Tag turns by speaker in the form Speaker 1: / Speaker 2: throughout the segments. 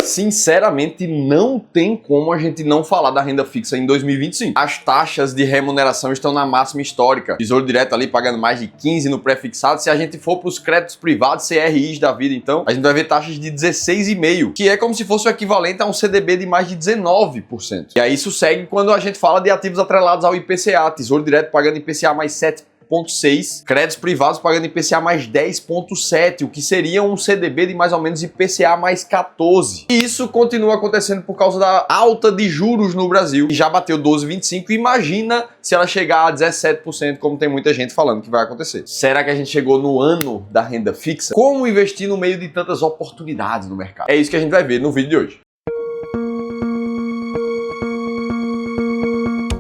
Speaker 1: Sinceramente, não tem como a gente não falar da renda fixa em 2025. As taxas de remuneração estão na máxima histórica. Tesouro Direto ali pagando mais de 15 no pré-fixado. Se a gente for para os créditos privados, CRIs da vida, então, a gente vai ver taxas de 16,5%, que é como se fosse o equivalente a um CDB de mais de 19%. E aí isso segue quando a gente fala de ativos atrelados ao IPCA. Tesouro Direto pagando IPCA mais 7,6, créditos privados pagando IPCA mais 10,7, o que seria um CDB de mais ou menos IPCA mais 14. E isso continua acontecendo por causa da alta de juros no Brasil, que já bateu 12,25. Imagina se ela chegar a 17%, como tem muita gente falando que vai acontecer. Será que a gente chegou no ano da renda fixa? Como investir no meio de tantas oportunidades no mercado? É isso que a gente vai ver no vídeo de hoje.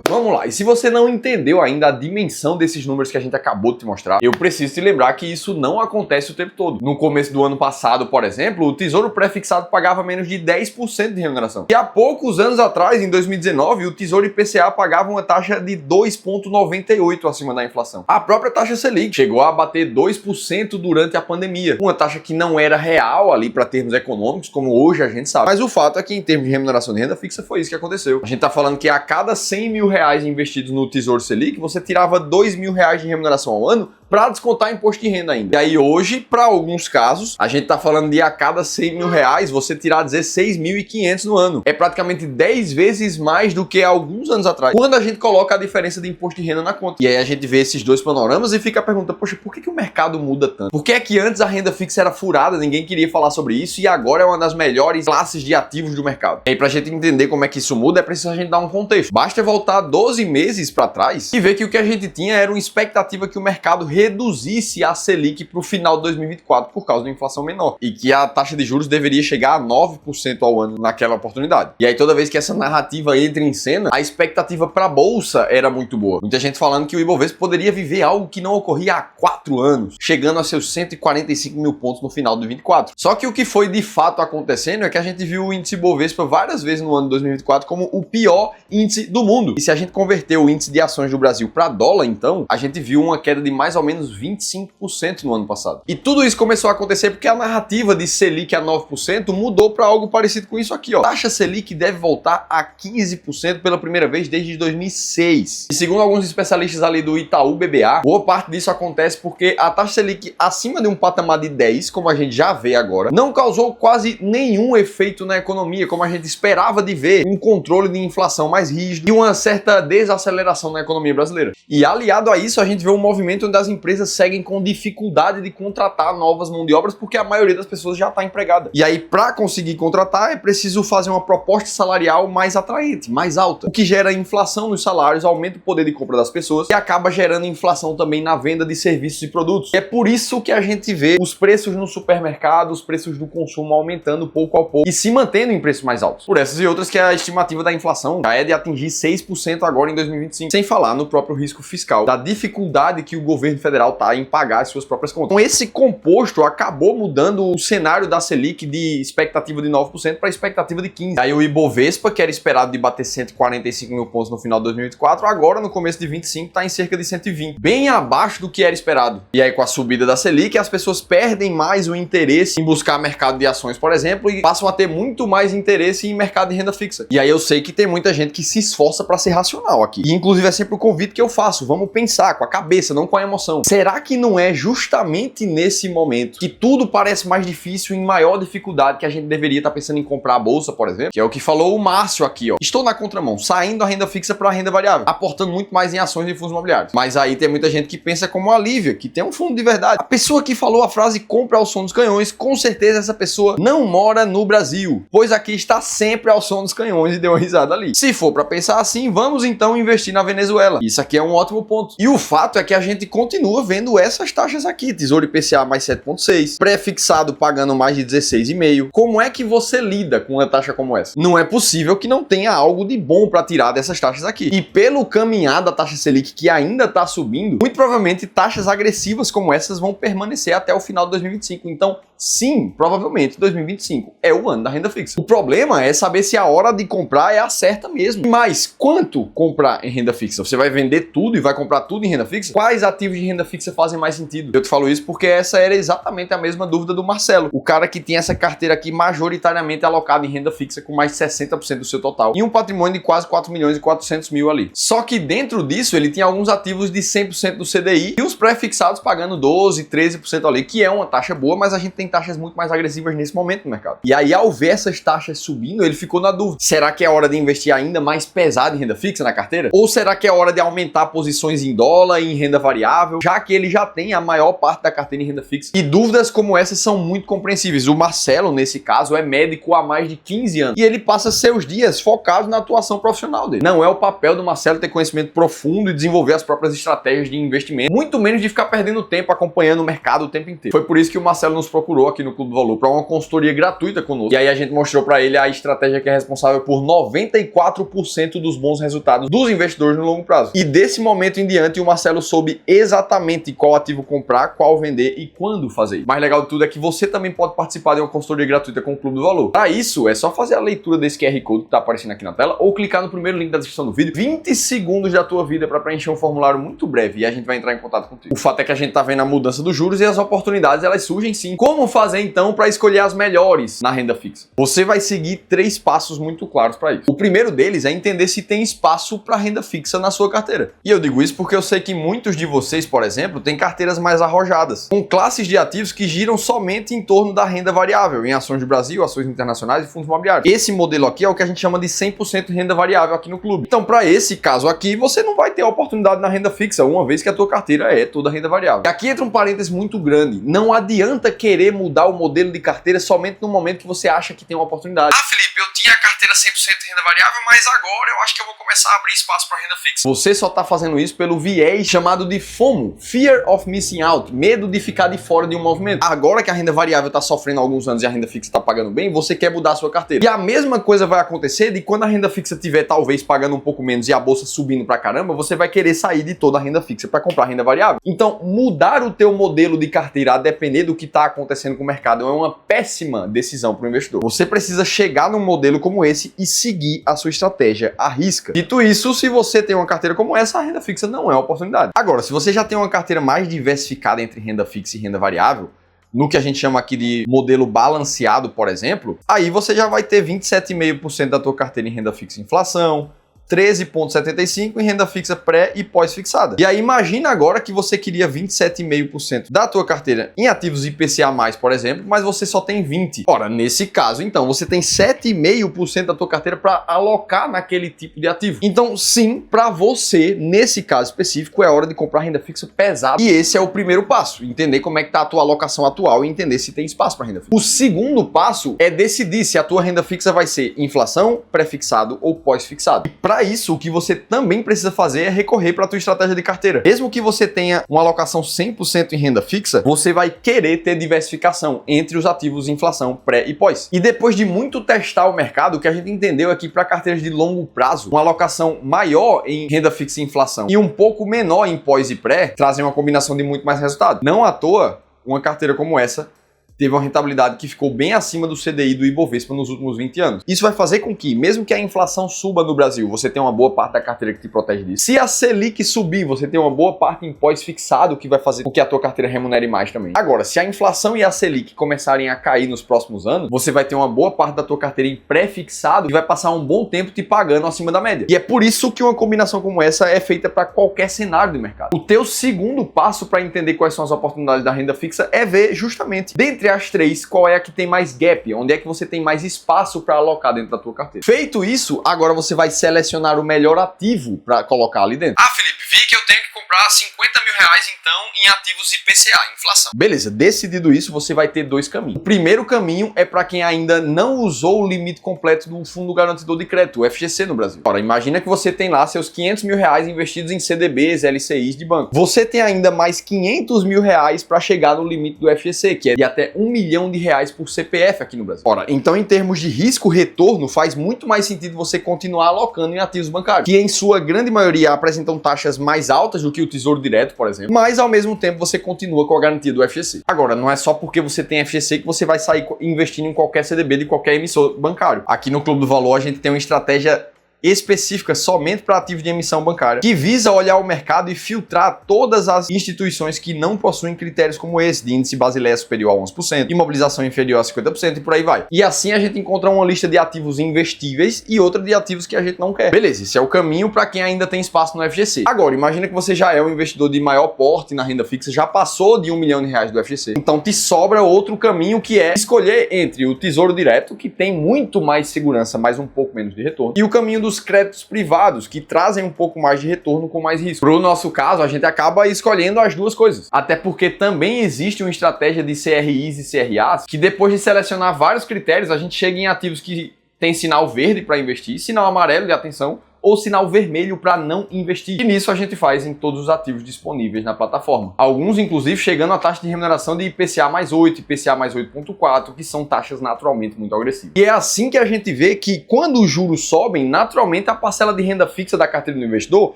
Speaker 1: Vamos lá, e se você não entendeu ainda a dimensão desses números que a gente acabou de te mostrar, eu preciso te lembrar que isso não acontece o tempo todo. No começo do ano passado, por exemplo, o Tesouro Pré-fixado pagava menos de 10% de remuneração. E há poucos anos atrás, em 2019, o Tesouro IPCA pagava uma taxa de 2,98% acima da inflação. A própria taxa Selic chegou a bater 2% durante a pandemia, uma taxa que não era real ali para termos econômicos, como hoje a gente sabe. Mas o fato é que em termos de remuneração de renda fixa foi isso que aconteceu. A gente tá falando que a cada 100 mil reais investidos no Tesouro Selic, você tirava 2 mil reais de remuneração ao ano para descontar imposto de renda ainda. E aí hoje, para alguns casos, a gente tá falando de a cada 100 mil reais você tirar 16.500 no ano. É praticamente 10 vezes mais do que há alguns anos atrás, quando a gente coloca a diferença de imposto de renda na conta. E aí a gente vê esses dois panoramas e fica a pergunta, poxa, por que o mercado muda tanto? Por que é que antes a renda fixa era furada, ninguém queria falar sobre isso, e agora é uma das melhores classes de ativos do mercado? E aí pra gente entender como é que isso muda, é preciso a gente dar um contexto. Basta voltar 12 meses para trás e ver que o que a gente tinha era uma expectativa que o mercado reduzisse a Selic para o final de 2024 por causa da inflação menor, e que a taxa de juros deveria chegar a 9% ao ano naquela oportunidade. E aí toda vez que essa narrativa entra em cena, a expectativa para a bolsa era muito boa. Muita gente falando que o Ibovespa poderia viver algo que não ocorria há 4 anos, chegando a seus 145 mil pontos no final de 2024. Só que o que foi de fato acontecendo é que a gente viu o índice Ibovespa várias vezes no ano de 2024 como o pior índice do mundo. E se a gente converter o índice de ações do Brasil para dólar, então, a gente viu uma queda de mais ou menos 25% no ano passado. E tudo isso começou a acontecer porque a narrativa de Selic a 9% mudou para algo parecido com isso aqui, ó. Taxa Selic deve voltar a 15% pela primeira vez desde 2006. E segundo alguns especialistas ali do Itaú BBA, boa parte disso acontece porque a taxa Selic acima de um patamar de 10, como a gente já vê agora, não causou quase nenhum efeito na economia, como a gente esperava de ver, um controle de inflação mais rígido e uma certa desaceleração na economia brasileira. E aliado a isso, a gente vê um movimento onde as empresas seguem com dificuldade de contratar novas mão de obras porque a maioria das pessoas já está empregada. E aí, para conseguir contratar, é preciso fazer uma proposta salarial mais atraente, mais alta, o que gera inflação nos salários, aumenta o poder de compra das pessoas e acaba gerando inflação também na venda de serviços e produtos. E é por isso que a gente vê os preços no supermercado, os preços do consumo aumentando pouco a pouco e se mantendo em preços mais altos. Por essas e outras que a estimativa da inflação já é de atingir 6% agora em 2025, sem falar no próprio risco fiscal, da dificuldade que o governo federal está em pagar as suas próprias contas. Então esse composto acabou mudando o cenário da Selic de expectativa de 9% para expectativa de 15%. Aí o Ibovespa, que era esperado de bater 145 mil pontos no final de 2024, agora no começo de 25 está em cerca de 120, bem abaixo do que era esperado. E aí com a subida da Selic, as pessoas perdem mais o interesse em buscar mercado de ações, por exemplo, e passam a ter muito mais interesse em mercado de renda fixa. E aí eu sei que tem muita gente que se esforça para ser racional aqui. E inclusive é sempre o convite que eu faço, vamos pensar com a cabeça, não com a emoção. Será que não é justamente nesse momento que tudo parece mais difícil, em maior dificuldade, que a gente deveria estar pensando em comprar a bolsa, por exemplo? Que é o que falou o Márcio aqui, ó. Estou na contramão, saindo a renda fixa para a renda variável, aportando muito mais em ações e fundos imobiliários. Mas aí tem muita gente que pensa como a Lívia, que tem um fundo de verdade. A pessoa que falou a frase compra ao som dos canhões, com certeza essa pessoa não mora no Brasil, pois aqui está sempre ao som dos canhões, e deu uma risada ali. Se for para pensar assim, vamos então investir na Venezuela. Isso aqui é um ótimo ponto. E o fato é que a gente continua vendo essas taxas aqui, Tesouro IPCA mais 7,6, pré-fixado pagando mais de 16,5. Como é que você lida com uma taxa como essa? Não é possível que não tenha algo de bom para tirar dessas taxas aqui. E pelo caminhar da taxa Selic, que ainda está subindo, muito provavelmente taxas agressivas como essas vão permanecer até o final de 2025. Então, sim, provavelmente 2025 é o ano da renda fixa. O problema é saber se a hora de comprar é a certa mesmo. Mas quanto comprar em renda fixa? Você vai vender tudo e vai comprar tudo em renda fixa? Quais ativos de renda fixa fazem mais sentido? Eu te falo isso porque essa era exatamente a mesma dúvida do Marcelo. O cara que tinha essa carteira aqui majoritariamente alocada em renda fixa com mais de 60% do seu total e um patrimônio de quase 4 milhões e 400 mil ali. Só que dentro disso ele tinha alguns ativos de 100% do CDI e os pré-fixados pagando 12, 13% ali, que é uma taxa boa, mas a gente tem taxas muito mais agressivas nesse momento no mercado. E aí, ao ver essas taxas subindo, ele ficou na dúvida. Será que é hora de investir ainda mais pesado em renda fixa na carteira? Ou será que é hora de aumentar posições em dólar e em renda variável, já que ele já tem a maior parte da carteira em renda fixa? E dúvidas como essas são muito compreensíveis. O Marcelo, nesse caso, é médico há mais de 15 anos e ele passa seus dias focado na atuação profissional dele. Não é o papel do Marcelo ter conhecimento profundo e desenvolver as próprias estratégias de investimento, muito menos de ficar perdendo tempo acompanhando o mercado o tempo inteiro. Foi por isso que o Marcelo nos procurou aqui no Clube do Valor para uma consultoria gratuita conosco. E aí a gente mostrou para ele a estratégia que é responsável por 94% dos bons resultados dos investidores no longo prazo. E desse momento em diante, o Marcelo soube exatamente qual ativo comprar, qual vender e quando fazer. O mais legal de tudo é que você também pode participar de uma consultoria gratuita com o Clube do Valor. Para isso, é só fazer a leitura desse QR Code que está aparecendo aqui na tela ou clicar no primeiro link da descrição do vídeo. 20 segundos da tua vida para preencher um formulário muito breve e a gente vai entrar em contato contigo. O fato é que a gente tá vendo a mudança dos juros e as oportunidades, elas surgem sim. Como fazer então para escolher as melhores na renda fixa? Você vai seguir 3 passos muito claros para isso. O primeiro deles é entender se tem espaço para renda fixa na sua carteira. E eu digo isso porque eu sei que muitos de vocês, por exemplo, têm carteiras mais arrojadas, com classes de ativos que giram somente em torno da renda variável, em ações do Brasil, ações internacionais e fundos imobiliários. Esse modelo aqui é o que a gente chama de 100% renda variável aqui no clube. Então, para esse caso aqui, você não vai ter a oportunidade na renda fixa, uma vez que a tua carteira é toda renda variável. E aqui entra um parênteses muito grande. Não adianta querer mudar o modelo de carteira somente no momento que você acha que tem uma oportunidade. Ah, Felipe, eu tinha a carteira 100% renda variável, mas agora eu acho que eu vou começar a abrir espaço para renda fixa. Você só está fazendo isso pelo viés chamado de FOMO, Fear of Missing Out, medo de ficar de fora de um movimento. Agora que a renda variável está sofrendo há alguns anos e a renda fixa está pagando bem, você quer mudar a sua carteira. E a mesma coisa vai acontecer de quando a renda fixa estiver talvez pagando um pouco menos e a bolsa subindo pra caramba, você vai querer sair de toda a renda fixa para comprar renda variável. Então, mudar o teu modelo de carteira a depender do que está acontecendo com o mercado é uma péssima decisão para o investidor. Você precisa chegar num modelo como esse e seguir a sua estratégia à risca. Dito isso, se você tem uma carteira como essa, a renda fixa não é uma oportunidade. Agora, se você já tem uma carteira mais diversificada entre renda fixa e renda variável, no que a gente chama aqui de modelo balanceado, por exemplo, aí você já vai ter 27,5% da tua carteira em renda fixa e inflação, 13,75% em renda fixa pré e pós-fixada. E aí imagina agora que você queria 27,5% da tua carteira em ativos IPCA+, por exemplo, mas você só tem 20%. Ora, nesse caso, então, você tem 7,5% da tua carteira para alocar naquele tipo de ativo. Então, sim, para você, nesse caso específico, é hora de comprar renda fixa pesada. E esse é o primeiro passo, entender como é que tá a tua alocação atual e entender se tem espaço para renda fixa. O segundo passo é decidir se a tua renda fixa vai ser inflação, pré-fixado ou pós-fixado. Para isso, o que você também precisa fazer é recorrer para a tua estratégia de carteira. Mesmo que você tenha uma alocação 100% em renda fixa, você vai querer ter diversificação entre os ativos de inflação pré e pós. E depois de muito testar o mercado, o que a gente entendeu é que para carteiras de longo prazo, uma alocação maior em renda fixa e inflação e um pouco menor em pós e pré trazem uma combinação de muito mais resultado. Não à toa, uma carteira como essa teve uma rentabilidade que ficou bem acima do CDI do Ibovespa nos últimos 20 anos. Isso vai fazer com que, mesmo que a inflação suba no Brasil, você tenha uma boa parte da carteira que te protege disso. Se a Selic subir, você tem uma boa parte em pós-fixado, que vai fazer com que a tua carteira remunere mais também. Agora, se a inflação e a Selic começarem a cair nos próximos anos, você vai ter uma boa parte da tua carteira em pré-fixado, que vai passar um bom tempo te pagando acima da média. E é por isso que uma combinação como essa é feita para qualquer cenário de mercado. O teu segundo passo para entender quais são as oportunidades da renda fixa é ver justamente, dentre as 3, qual é a que tem mais gap, onde é que você tem mais espaço para alocar dentro da tua carteira. Feito isso, agora você vai selecionar o melhor ativo para colocar ali dentro. Ah, Felipe, vi que eu tenho que comprar 50 mil reais então em ativos IPCA, inflação. Beleza, decidido isso, você vai ter 2 caminhos. O primeiro caminho é para quem ainda não usou o limite completo do Fundo Garantidor de Crédito, o FGC no Brasil. Ora, imagina que você tem lá seus 500 mil reais investidos em CDBs, LCIs de banco. Você tem ainda mais 500 mil reais para chegar no limite do FGC, que é de até R$1 milhão por CPF aqui no Brasil. Ora, então em termos de risco-retorno, faz muito mais sentido você continuar alocando em ativos bancários, que em sua grande maioria apresentam taxas mais altas do que o Tesouro Direto, por exemplo, mas ao mesmo tempo você continua com a garantia do FGC. Agora, não é só porque você tem FGC que você vai sair investindo em qualquer CDB de qualquer emissor bancário. Aqui no Clube do Valor a gente tem uma estratégia específica somente para ativos de emissão bancária, que visa olhar o mercado e filtrar todas as instituições que não possuem critérios como esse, de índice Basileia superior a 11%, imobilização inferior a 50% e por aí vai. E assim a gente encontra uma lista de ativos investíveis e outra de ativos que a gente não quer. Beleza, esse é o caminho para quem ainda tem espaço no FGC. Agora, imagina que você já é um investidor de maior porte na renda fixa, já passou de R$1 milhão do FGC. Então te sobra outro caminho, que é escolher entre o Tesouro Direto, que tem muito mais segurança, mas um pouco menos de retorno, e o caminho dos créditos privados, que trazem um pouco mais de retorno com mais risco. Pro nosso caso, a gente acaba escolhendo as duas coisas. Até porque também existe uma estratégia de CRIs e CRAs, que depois de selecionar vários critérios, a gente chega em ativos que tem sinal verde para investir, sinal amarelo de atenção, ou sinal vermelho para não investir. E nisso a gente faz em todos os ativos disponíveis na plataforma. Alguns, inclusive, chegando a taxa de remuneração de IPCA mais 8, IPCA mais 8,4, que são taxas naturalmente muito agressivas. E é assim que a gente vê que quando os juros sobem, naturalmente a parcela de renda fixa da carteira do investidor,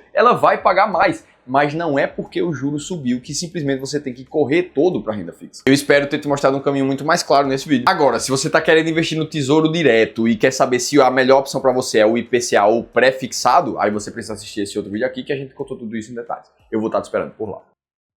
Speaker 1: ela vai pagar mais. Mas não é porque o juro subiu que simplesmente você tem que correr todo para renda fixa. Eu espero ter te mostrado um caminho muito mais claro nesse vídeo. Agora, se você está querendo investir no Tesouro Direto e quer saber se a melhor opção para você é o IPCA ou pré-fixado, aí você precisa assistir esse outro vídeo aqui que a gente contou tudo isso em detalhes. Eu vou estar te esperando por lá.